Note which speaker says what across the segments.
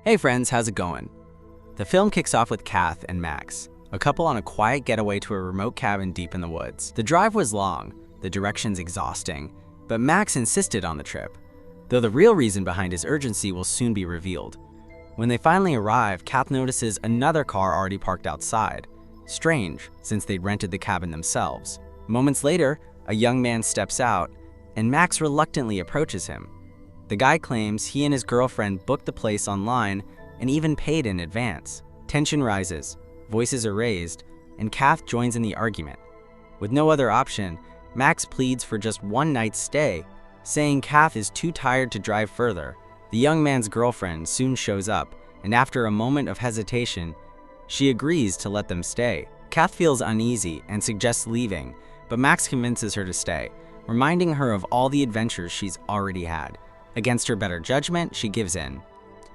Speaker 1: Hey friends, how's it going? The film kicks off with Kath and Max, a couple on a quiet getaway to a remote cabin deep in the woods. The drive was long, the directions exhausting, but Max insisted on the trip, though the real reason behind his urgency will soon be revealed. When they finally arrive, Kath notices another car already parked outside. Strange, since they'd rented the cabin themselves. Moments later, a young man steps out, and Max reluctantly approaches him. The guy claims he and his girlfriend booked the place online and even paid in advance. Tension rises, voices are raised, and Kath joins in the argument. With no other option, Max pleads for just one night's stay, saying Kath is too tired to drive further. The young man's girlfriend soon shows up, and after a moment of hesitation, she agrees to let them stay. Kath feels uneasy and suggests leaving, but Max convinces her to stay, reminding her of all the adventures she's already had. Against her better judgment, she gives in.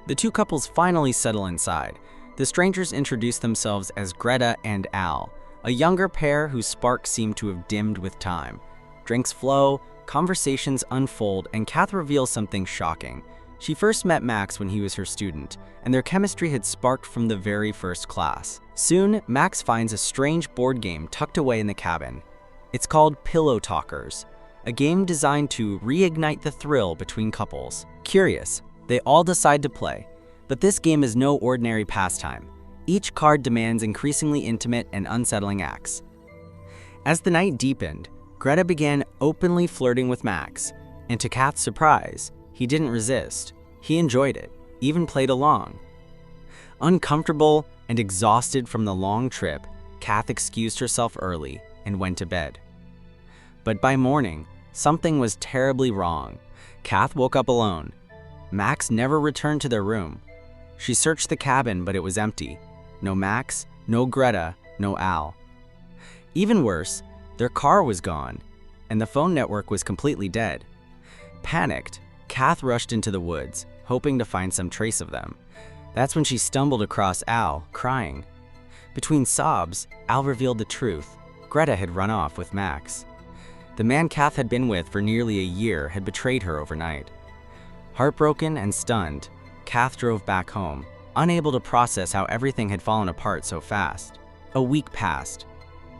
Speaker 1: The two couples finally settle inside. The strangers introduce themselves as Greta and Al, a younger pair whose sparks seem to have dimmed with time. Drinks flow, conversations unfold, and Kath reveals something shocking. She first met Max when he was her student, and their chemistry had sparked from the very first class. Soon, Max finds a strange board game tucked away in the cabin. It's called Pillow Talkers, a game designed to reignite the thrill between couples. Curious, they all decide to play, but this game is no ordinary pastime. Each card demands increasingly intimate and unsettling acts. As the night deepened, Greta began openly flirting with Max, and to Kath's surprise, he didn't resist. He enjoyed it, even played along. Uncomfortable and exhausted from the long trip, Kath excused herself early and went to bed. But by morning, something was terribly wrong. Kath woke up alone. Max never returned to their room. She searched the cabin, but it was empty. No Max, no Greta, no Al. Even worse, their car was gone, and the phone network was completely dead. Panicked, Kath rushed into the woods, hoping to find some trace of them. That's when she stumbled across Al, crying. Between sobs, Al revealed the truth. Greta had run off with Max. The man Kath had been with for nearly a year had betrayed her overnight. Heartbroken and stunned, Kath drove back home, unable to process how everything had fallen apart so fast. A week passed.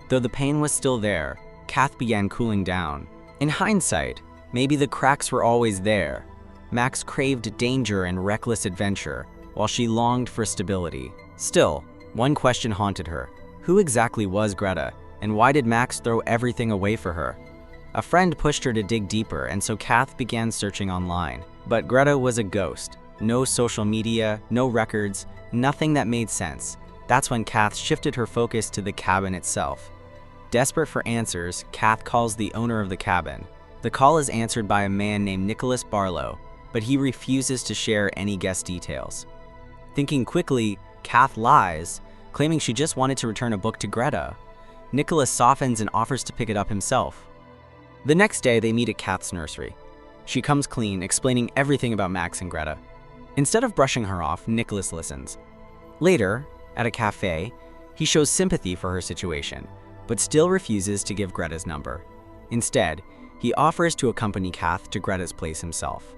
Speaker 1: Though the pain was still there, Kath began cooling down. In hindsight, maybe the cracks were always there. Max craved danger and reckless adventure, while she longed for stability. Still, one question haunted her. Who exactly was Greta, and why did Max throw everything away for her? A friend pushed her to dig deeper, and so Kath began searching online. But Greta was a ghost. No social media, no records, nothing that made sense. That's when Kath shifted her focus to the cabin itself. Desperate for answers, Kath calls the owner of the cabin. The call is answered by a man named Nicholas Barlow, but he refuses to share any guest details. Thinking quickly, Kath lies, claiming she just wanted to return a book to Greta. Nicholas softens and offers to pick it up himself. The next day, they meet at Kath's nursery. She comes clean, explaining everything about Max and Greta. Instead of brushing her off, Nicholas listens. Later, at a cafe, he shows sympathy for her situation, but still refuses to give Greta's number. Instead, he offers to accompany Kath to Greta's place himself.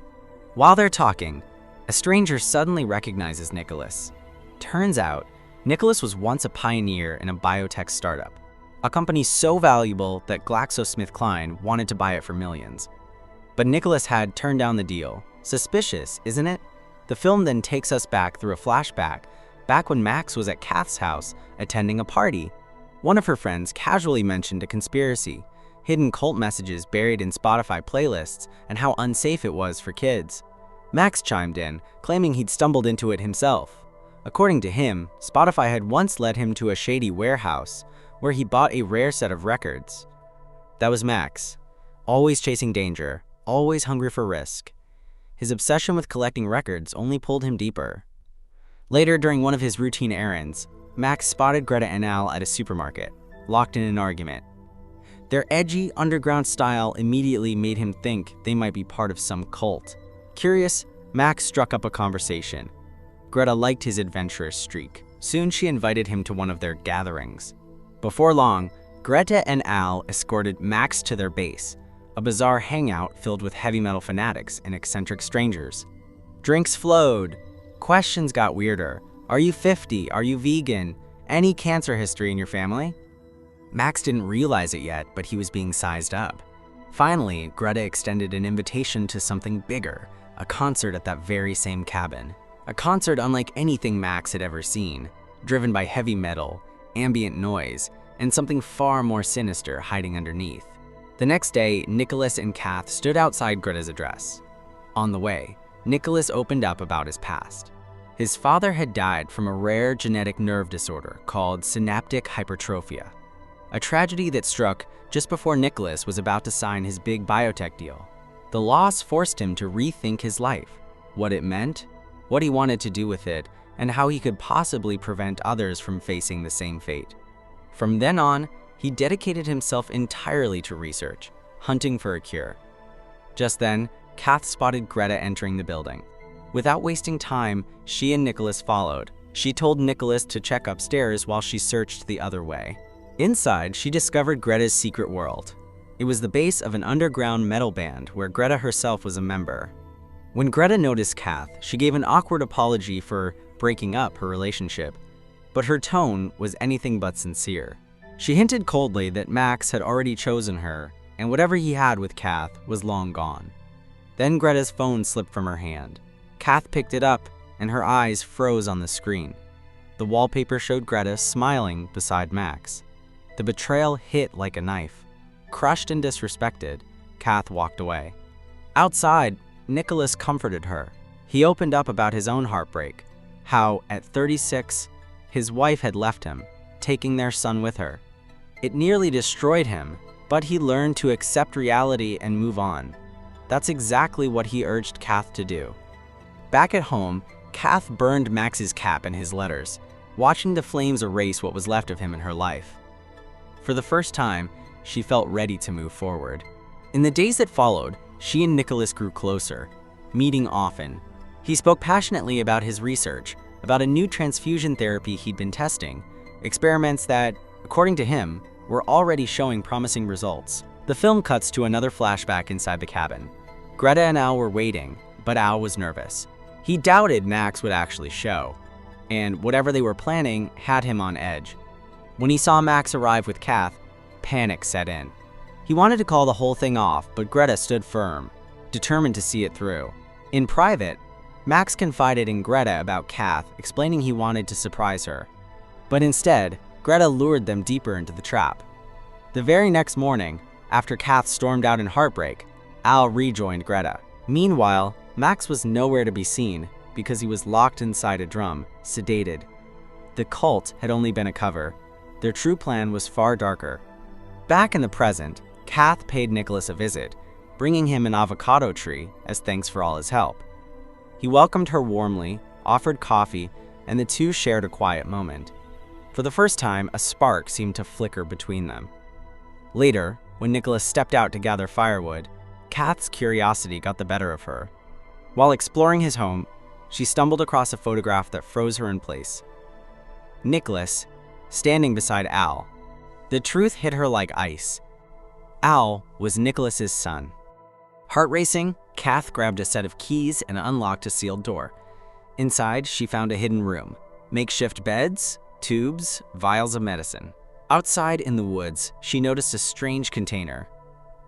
Speaker 1: While they're talking, a stranger suddenly recognizes Nicholas. Turns out, Nicholas was once a pioneer in a biotech startup, a company so valuable that GlaxoSmithKline wanted to buy it for millions. But Nicholas had turned down the deal. Suspicious, isn't it? The film then takes us back through a flashback, back when Max was at Kath's house attending a party. One of her friends casually mentioned a conspiracy, hidden cult messages buried in Spotify playlists, and how unsafe it was for kids. Max chimed in, claiming he'd stumbled into it himself. According to him, Spotify had once led him to a shady warehouse, where he bought a rare set of records. That was Max, always chasing danger, always hungry for risk. His obsession with collecting records only pulled him deeper. Later, during one of his routine errands, Max spotted Greta and Al at a supermarket, locked in an argument. Their edgy, underground style immediately made him think they might be part of some cult. Curious, Max struck up a conversation. Greta liked his adventurous streak. Soon she invited him to one of their gatherings. Before long, Greta and Al escorted Max to their base, a bizarre hangout filled with heavy metal fanatics and eccentric strangers. Drinks flowed, questions got weirder. Are you 50? Are you vegan? Any cancer history in your family? Max didn't realize it yet, but he was being sized up. Finally, Greta extended an invitation to something bigger, a concert at that very same cabin. A concert unlike anything Max had ever seen, driven by heavy metal, ambient noise, and something far more sinister hiding underneath. The next day, Nicholas and Kath stood outside Greta's address. On the way, Nicholas opened up about his past. His father had died from a rare genetic nerve disorder called synaptic hypertrophy, a tragedy that struck just before Nicholas was about to sign his big biotech deal. The loss forced him to rethink his life, what it meant, what he wanted to do with it, and how he could possibly prevent others from facing the same fate. From then on, he dedicated himself entirely to research, hunting for a cure. Just then, Kath spotted Greta entering the building. Without wasting time, she and Nicholas followed. She told Nicholas to check upstairs while she searched the other way. Inside, she discovered Greta's secret world. It was the base of an underground metal band where Greta herself was a member. When Greta noticed Kath, she gave an awkward apology for breaking up her relationship, but her tone was anything but sincere. She hinted coldly that Max had already chosen her, and whatever he had with Kath was long gone. Then Greta's phone slipped from her hand. Kath picked it up, and her eyes froze on the screen. The wallpaper showed Greta smiling beside Max. The betrayal hit like a knife. Crushed and disrespected, Kath walked away. Outside, Nicholas comforted her. He opened up about his own heartbreak, how, at 36, his wife had left him, taking their son with her. It nearly destroyed him, but he learned to accept reality and move on. That's exactly what he urged Kath to do. Back at home, Kath burned Max's cap and his letters, watching the flames erase what was left of him in her life. For the first time, she felt ready to move forward. In the days that followed, she and Nicholas grew closer, meeting often. He spoke passionately about his research, about a new transfusion therapy he'd been testing, experiments that, according to him, were already showing promising results. The film cuts to another flashback inside the cabin. Greta and Al were waiting, but Al was nervous. He doubted Max would actually show, and whatever they were planning had him on edge. When he saw Max arrive with Kath, panic set in. He wanted to call the whole thing off, but Greta stood firm, determined to see it through. In private, Max confided in Greta about Kath, explaining he wanted to surprise her. But instead, Greta lured them deeper into the trap. The very next morning, after Kath stormed out in heartbreak, Al rejoined Greta. Meanwhile, Max was nowhere to be seen because he was locked inside a drum, sedated. The cult had only been a cover. Their true plan was far darker. Back in the present, Kath paid Nicholas a visit, bringing him an avocado tree as thanks for all his help. He welcomed her warmly, offered coffee, and the two shared a quiet moment. For the first time, a spark seemed to flicker between them. Later, when Nicholas stepped out to gather firewood, Kath's curiosity got the better of her. While exploring his home, she stumbled across a photograph that froze her in place. Nicholas, standing beside Al. The truth hit her like ice. Al was Nicholas's son. Heart racing, Kath grabbed a set of keys and unlocked a sealed door. Inside, she found a hidden room. Makeshift beds, tubes, vials of medicine. Outside in the woods, she noticed a strange container.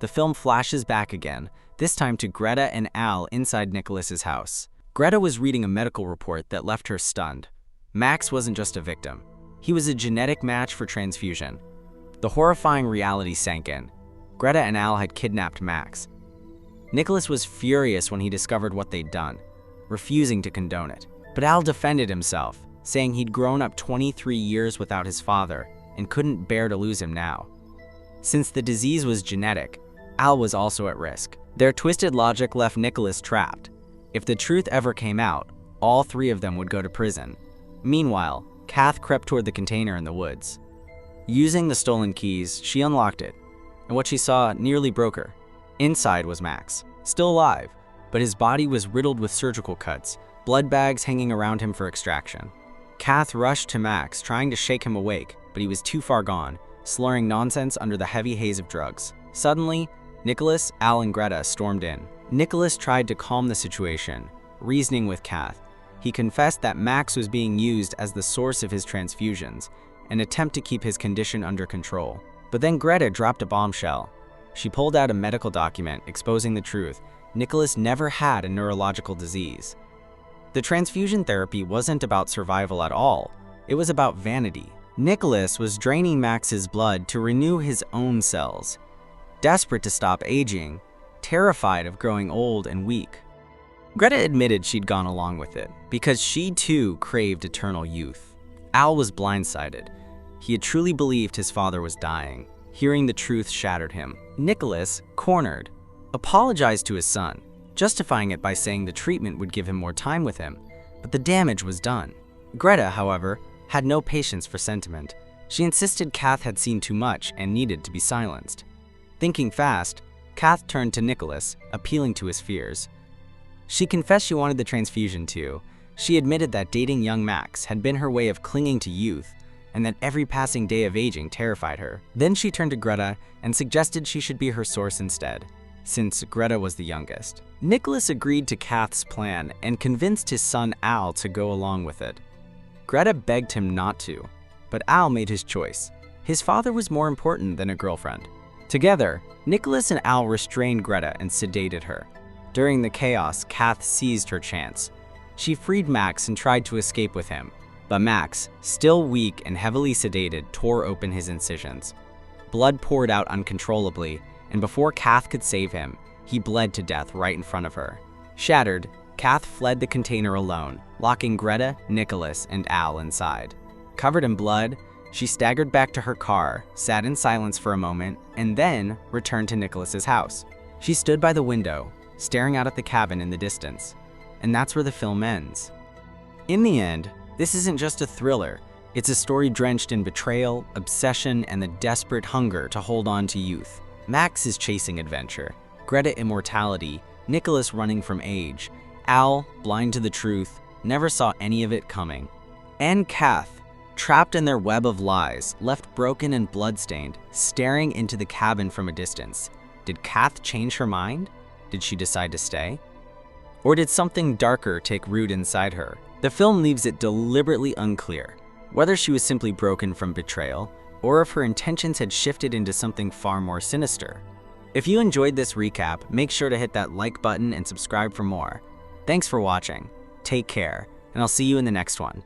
Speaker 1: The film flashes back again, this time to Greta and Al inside Nicholas's house. Greta was reading a medical report that left her stunned. Max wasn't just a victim. He was a genetic match for transfusion. The horrifying reality sank in. Greta and Al had kidnapped Max. Nicholas was furious when he discovered what they'd done, refusing to condone it. But Al defended himself, saying he'd grown up 23 years without his father and couldn't bear to lose him now. Since the disease was genetic, Al was also at risk. Their twisted logic left Nicholas trapped. If the truth ever came out, all three of them would go to prison. Meanwhile, Kath crept toward the container in the woods. Using the stolen keys, she unlocked it, and what she saw nearly broke her. Inside was Max, still alive, but his body was riddled with surgical cuts, blood bags hanging around him for extraction. Kath rushed to Max, trying to shake him awake, but he was too far gone, slurring nonsense under the heavy haze of drugs. Suddenly, Nicholas, Al, and Greta stormed in. Nicholas tried to calm the situation, reasoning with Kath. He confessed that Max was being used as the source of his transfusions, an attempt to keep his condition under control. But then Greta dropped a bombshell. She pulled out a medical document exposing the truth. Nicholas never had a neurological disease. The transfusion therapy wasn't about survival at all. It was about vanity. Nicholas was draining Max's blood to renew his own cells, desperate to stop aging, terrified of growing old and weak. Greta admitted she'd gone along with it because she too craved eternal youth. Al was blindsided. He had truly believed his father was dying. Hearing the truth shattered him. Nicholas, cornered, apologized to his son, justifying it by saying the treatment would give him more time with him, but the damage was done. Greta, however, had no patience for sentiment. She insisted Kath had seen too much and needed to be silenced. Thinking fast, Kath turned to Nicholas, appealing to his fears. She confessed she wanted the transfusion too. She admitted that dating young Max had been her way of clinging to youth, and that every passing day of aging terrified her. Then she turned to Greta and suggested she should be her source instead, since Greta was the youngest. Nicholas agreed to Kath's plan and convinced his son Al to go along with it. Greta begged him not to, but Al made his choice. His father was more important than a girlfriend. Together, Nicholas and Al restrained Greta and sedated her. During the chaos, Kath seized her chance. She freed Max and tried to escape with him, but Max, still weak and heavily sedated, tore open his incisions. Blood poured out uncontrollably, and before Kath could save him, he bled to death right in front of her. Shattered, Kath fled the container alone, locking Greta, Nicholas, and Al inside. Covered in blood, she staggered back to her car, sat in silence for a moment, and then returned to Nicholas's house. She stood by the window, staring out at the cabin in the distance. And that's where the film ends. In the end, this isn't just a thriller. It's a story drenched in betrayal, obsession, and the desperate hunger to hold on to youth. Max is chasing adventure, Greta immortality, Nicholas running from age, Al, blind to the truth, never saw any of it coming. And Kath, trapped in their web of lies, left broken and bloodstained, staring into the cabin from a distance. Did Kath change her mind? Did she decide to stay? Or did something darker take root inside her? The film leaves it deliberately unclear whether she was simply broken from betrayal or if her intentions had shifted into something far more sinister. If you enjoyed this recap, make sure to hit that like button and subscribe for more. Thanks for watching, take care, and I'll see you in the next one.